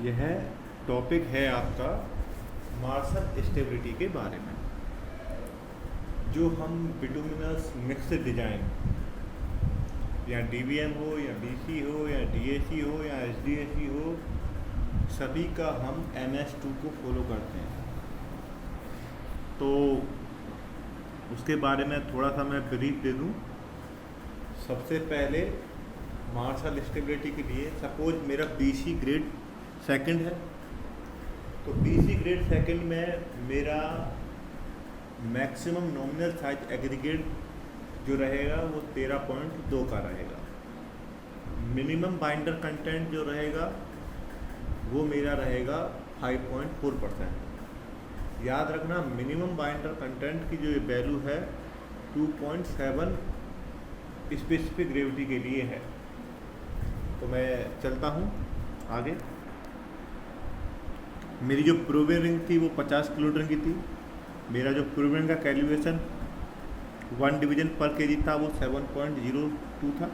यह टॉपिक है आपका मार्शल स्टेबिलिटी के बारे में। जो हम बिटुमिनस मिक्स डिजाइन या डीवीएम हो या बीसी हो या डीएसी हो या एसडीएसी हो, सभी का हम MS2 को फॉलो करते हैं। तो उसके बारे में थोड़ा सा मैं ब्रीफ दे दूं। सबसे पहले मार्शल स्टेबिलिटी के लिए सपोज मेरा बीसी ग्रेड सेकंड है, तो बीसी ग्रेड सेकंड में मेरा मैक्सिमम नॉमिनल साइज एग्रीगेट जो रहेगा वो 13.2 का रहेगा। मिनिमम बाइंडर कंटेंट जो रहेगा वो मेरा रहेगा 5.4%। याद रखना, मिनिमम बाइंडर कंटेंट की जो वैल्यू है 2.7 स्पेसिफिक ग्रेविटी के लिए है। तो मैं चलता हूँ आगे। मेरी जो प्रूवन रिंग थी वो 50 किलो न्यूटन की थी। मेरा जो प्रूवन का कैलिब्रेशन 1 डिवीजन पर केजी था वो 7.02 था।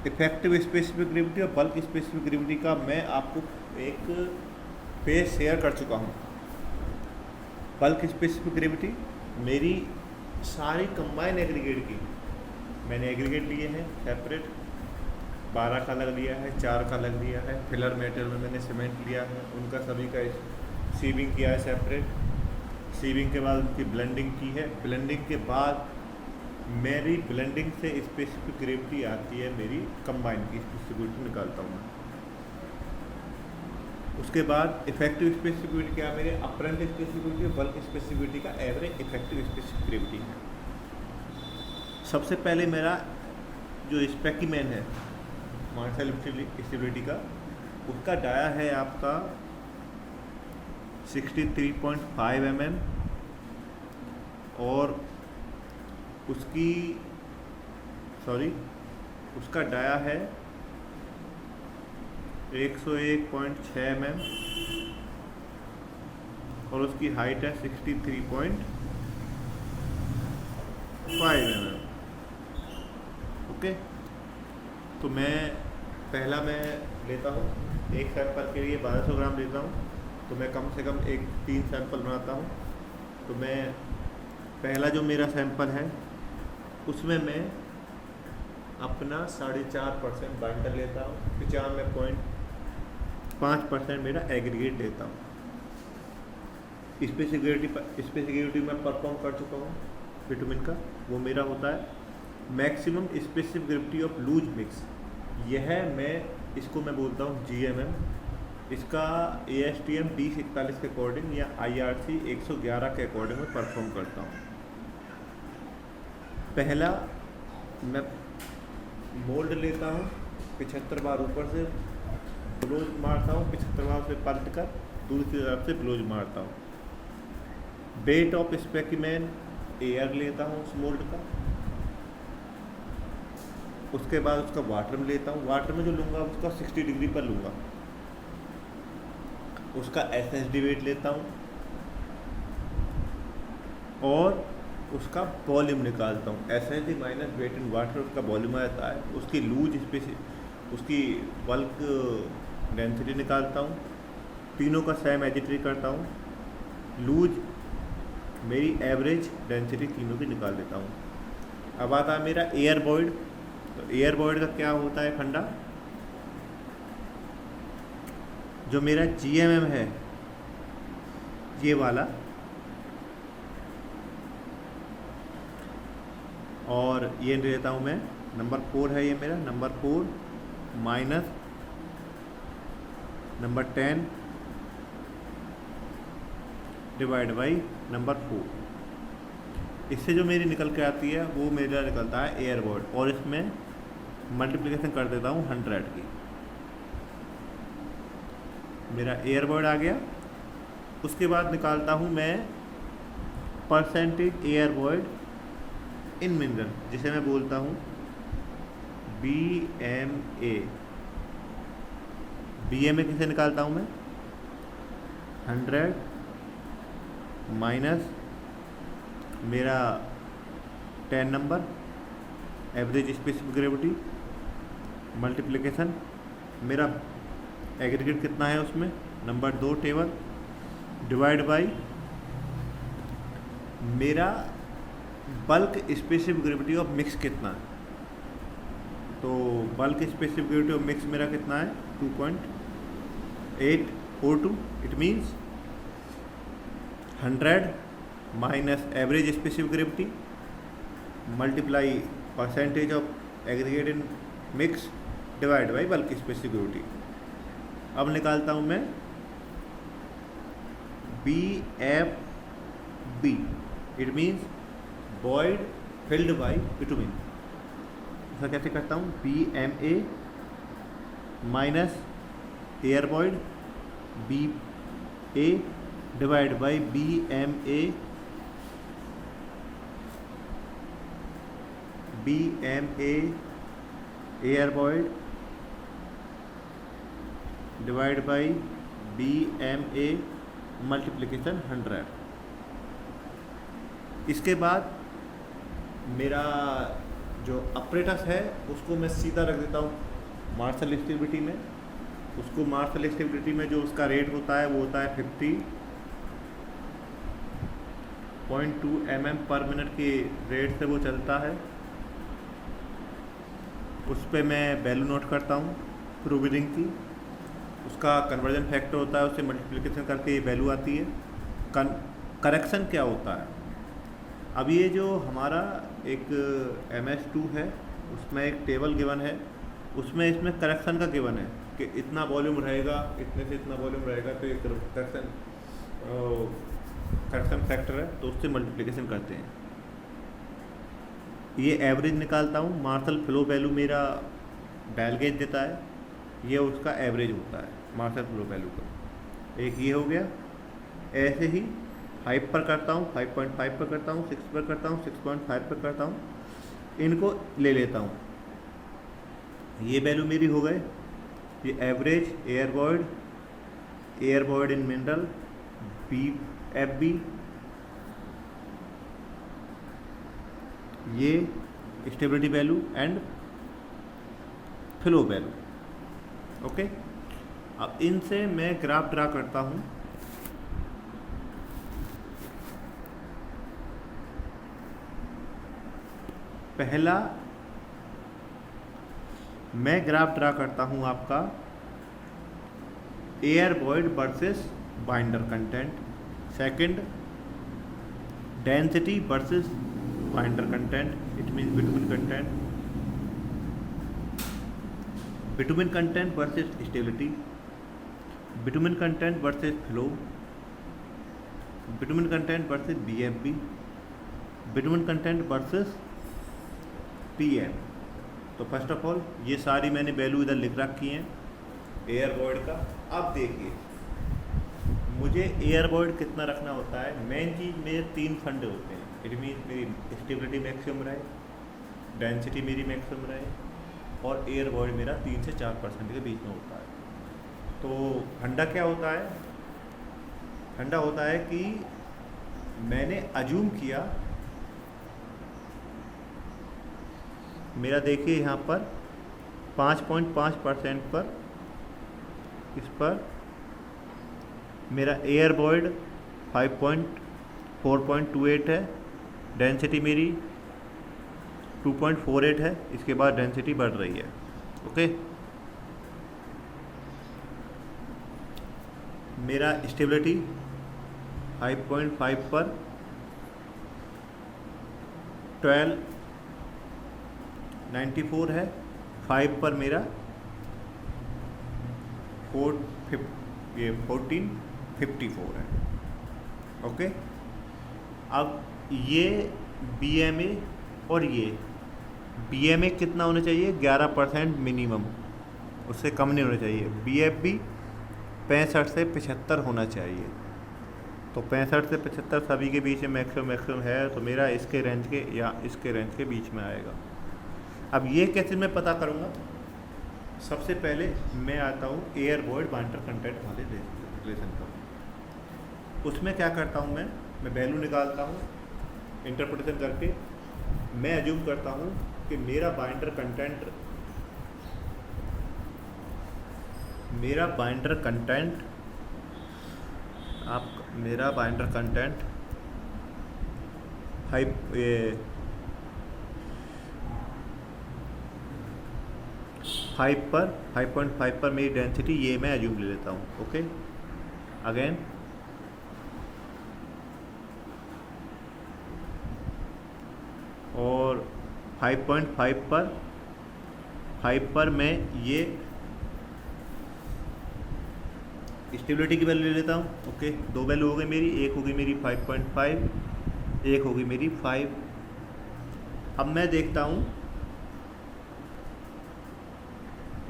इफेक्टिव स्पेसिफिक ग्रेविटी और बल्क स्पेसिफिक ग्रेविटी का मैं आपको एक पेज शेयर कर चुका हूँ। बल्क स्पेसिफिक ग्रेविटी मेरी सारी कंबाइन एग्रीगेट की, मैंने एग्रीगेट लिए हैं सेपरेट, 12 का लग लिया है, 4 का लग लिया है। फिलर मेटेरियल में मैंने सीमेंट लिया है, उनका सभी का सीविंग किया है सेपरेट। सीविंग के बाद उनकी ब्लेंडिंग की है। ब्लेंडिंग के बाद मेरी ब्लेंडिंग से स्पेसिफिक ग्रेविटी आती है, मेरी कंबाइन की स्पेसिफिक निकालता हूँ मैं। उसके बाद इफेक्टिव स्पेसिफिक क्या, मेरे अपरेंट स्पेसिफिक और बल्क स्पेसिफिक का एवरेज इफेक्टिव स्पेसिफिक ग्रेविटी है। सबसे पहले मेरा जो स्पेकिमैन है मार्शल स्टेबिलिटी का, उसका डाया है आपका 63.5 mm और उसका डाया है 101.6 mm और उसकी हाइट है 63.5 mm। ओके, तो मैं लेता हूँ एक सैंपल के लिए 1200 ग्राम लेता हूँ, तो मैं कम से कम 3 सैंपल बनाता हूँ। तो मैं पहला जो मेरा सैंपल है उसमें मैं अपना 4.5% बाइंडर लेता हूँ, 95.5% मेरा एग्रीगेट लेता हूँ। स्पेसिफिक मैं परफॉर्म कर चुका हूँ बिटुमिन का, वो मेरा होता है maximum specific gravity of loose mix. यह इसको मैं बोलता हूँ GMM। इसका ASTM 2041 के अकॉर्डिंग या IRC 111 के अकॉर्डिंग में परफॉर्म करता हूँ। पहला मैं मोल्ड लेता हूँ, 75 बार ऊपर से ब्लोज मारता हूँ, 75 बार से पलट कर दूसरी तरफ से ब्लोज मारता हूँ। वेट ऑफ स्पेकिमैन एयर लेता हूँ उस मोल्ड का। उसके बाद उसका वाटर में लेता हूँ, वाटर में जो लूँगा उसका 60 डिग्री पर लूँगा। उसका SSD वेट लेता हूँ और उसका वॉल्यूम निकालता हूँ। SSD minus weight in water उसका वॉल्यूम आता है। उसकी लूज उसकी बल्क डेंसिटी निकालता हूँ। तीनों का सेम एजिट्री करता हूँ। लूज मेरी एवरेज डेंसिटी तीनों की निकाल देता हूँ। अब आता है मेरा एयर बॉयड। तो एयर बॉयड का क्या होता है फंडा, जो मेरा GMM है ये वाला, और ये लेता हूँ मैं नंबर 4 है ये मेरा, number 4 minus number 10 divide by number 4। इससे जो मेरी निकल के आती है वो मेरा निकलता है एयर बॉयड, और इसमें मल्टीप्लिकेशन कर देता हूँ 100 की। मेरा एयर बॉयड आ गया। उसके बाद निकालता हूँ मैं percentage air void in mineral, जिसे मैं बोलता हूँ BMA। BMA किसे निकालता हूँ मैं 100 माइनस मेरा 10 number average specific gravity multiplication मेरा एग्रीगेट कितना है उसमें, नंबर 2 टेबल, डिवाइड बाई मेरा bulk specific gravity of mix कितना है। तो bulk specific gravity of mix मेरा कितना है 2.842, it means 100 minus average specific gravity multiply percentage of aggregate in mix divide by bulk specific gravity. अब निकालता हूँ मैं BFB, it means void filled by bitumen. ऐसा कैसे करता हूँ, BMA minus air void BA divide by BMA air void divide by BMA multiplication 100। इसके बाद मेरा जो अपरेटस है उसको मैं सीधा रख देता हूँ मार्शल स्टेबिलिटी में। उसको मार्शल स्टेबिलिटी में जो उसका रेट होता है वो होता है 50.2 mm पर मिनट के रेट से वो चलता है। उस पर मैं वैल्यू नोट करता हूँ प्रूविंग की, उसका कन्वर्जन फैक्टर होता है, उससे मल्टीप्लिकेशन करके ये वैल्यू आती है। करेक्शन क्या होता है, अब ये जो हमारा एक MS2 है उसमें एक टेबल गिवन है, उसमें इसमें करेक्शन का गिवन है कि इतना वॉल्यूम रहेगा, इतने से इतना वॉल्यूम रहेगा, तो एक करेक्शन फैक्टर है, तो उससे मल्टीप्लिकेशन करते हैं। ये एवरेज निकालता हूँ, मार्शल फ्लो वैल्यू मेरा डायल गेज देता है, ये उसका एवरेज होता है मार्शल फ्लो वैल्यू का। एक ये हो गया। ऐसे ही 5 पर करता हूँ, 5.5 पर करता हूँ, 6 पर करता हूँ, 6.5 पर करता हूँ, इनको ले लेता हूँ। ये वैल्यू मेरी हो गए। ये average air void in mineral BFB, ये stability value and flow value. Okay, अब इनसे मैं ग्राफ ड्रा करता हूँ। पहला मैं ग्राफ ड्रा करता हूँ आपका air void versus binder content. Second density versus binder content, it means bitumen content versus stability, bitumen content versus flow, bitumen content versus BFB, bitumen content versus PM। तो first of all ये सारी मैंने value इधर लिख रखी हैं air Boyd का। अब देखिए मुझे एयर बॉयड कितना रखना होता है। मेन चीज़ मेरे 3 फंडे होते हैं, इट मीन्स मेरी स्टेबिलिटी मैक्सिमम रहे, डेंसिटी मेरी मैक्सिमम रहे, और एयर बॉयड मेरा 3 से 4% के बीच में होता है। तो फंडा क्या होता है, फंडा होता है कि मैंने अज्यूम किया, मेरा देखिए यहाँ पर 5.5% पर, इस पर मेरा एयर बॉयड 4.28 है, डेंसिटी मेरी 2.48 है, इसके बाद डेंसिटी बढ़ रही है। ओके, मेरा स्टेबिलिटी 5.5 पर 1294 है, 5 पर मेरा 1454 है। ओके, अब ये BMA और ये BMA कितना होना चाहिए, 11% मिनिमम, उससे कम नहीं होना चाहिए। BFB 65 से 75 होना चाहिए। तो 65 से 75 सभी के बीच में मैक्सिमम है, तो मेरा इसके रेंज के या इसके रेंज के बीच में आएगा। अब ये कैसे मैं पता करूँगा, सबसे पहले मैं आता हूँ एयर बॉयड बाइंडर कंटेंट वाले रिलेशन पर। उसमें क्या करता हूँ, मैं वैल्यू निकालता हूँ इंटरप्रिटेशन करके। मैं अज्यूम करता हूँ कि मेरा बाइंडर कंटेंट मेरा बाइंडर कंटेंट मेरा बाइंडर कंटेंट 5.5 पर मेरी डेंसिटी ये मैं एज्यूम ले लेता हूँ। ओके, अगेन और 5 पर मैं ये स्टेबिलिटी की वैल्यू ले लेता हूँ। ओके, दो वैल्यू हो गई मेरी, एक होगी मेरी 5.5, एक होगी मेरी 5। अब मैं देखता हूँ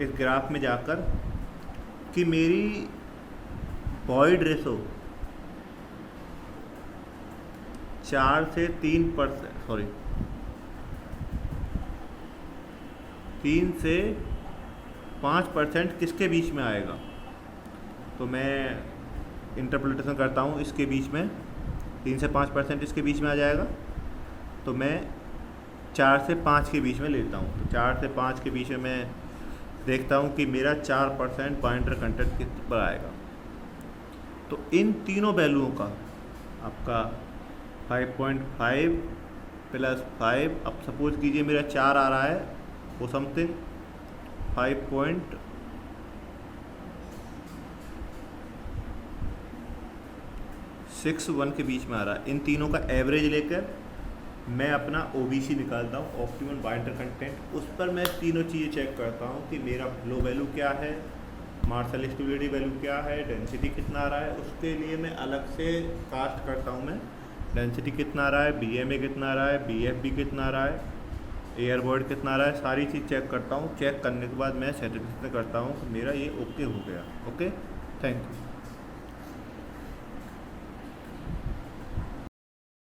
इस ग्राफ में जाकर कि मेरी वॉइड रेशो 4 से 3 से 5% किसके बीच में आएगा। तो मैं इंटरप्रिटेशन करता हूँ, इसके बीच में 3 से 5% इसके बीच में आ जाएगा, तो मैं 4 से 5 के बीच में लेता हूँ। तो 4 से 5 के बीच में मैं देखता हूँ कि मेरा 4% बाइंडर कंटेंट किस पर आएगा। तो इन तीनों वैल्यूओं का आपका 5.5 + 5, अब सपोज कीजिए मेरा 4 आ रहा है, वो समथिंग 5.61 के बीच में आ रहा है। इन तीनों का एवरेज लेकर मैं अपना OBC निकालता हूँ, ऑप्टिमम बाइंडर कंटेंट। उस पर मैं तीनों चीज़ें चेक करता हूँ कि मेरा फ्लो वैल्यू क्या है, मार्शल स्टेबिलिटी वैल्यू क्या है, डेंसिटी कितना आ रहा है। उसके लिए मैं अलग से कास्ट करता हूँ, मैं डेंसिटी कितना आ रहा है, BMA कितना आ रहा है, BFB कितना आ रहा है, एयर वॉइड कितना आ रहा है, सारी चीज़ चेक करता हूँ। चेक करने के बाद मैं सर्टिफिकेट करता हूँ कि मेरा ये ओके हो गया। Okay, thank you.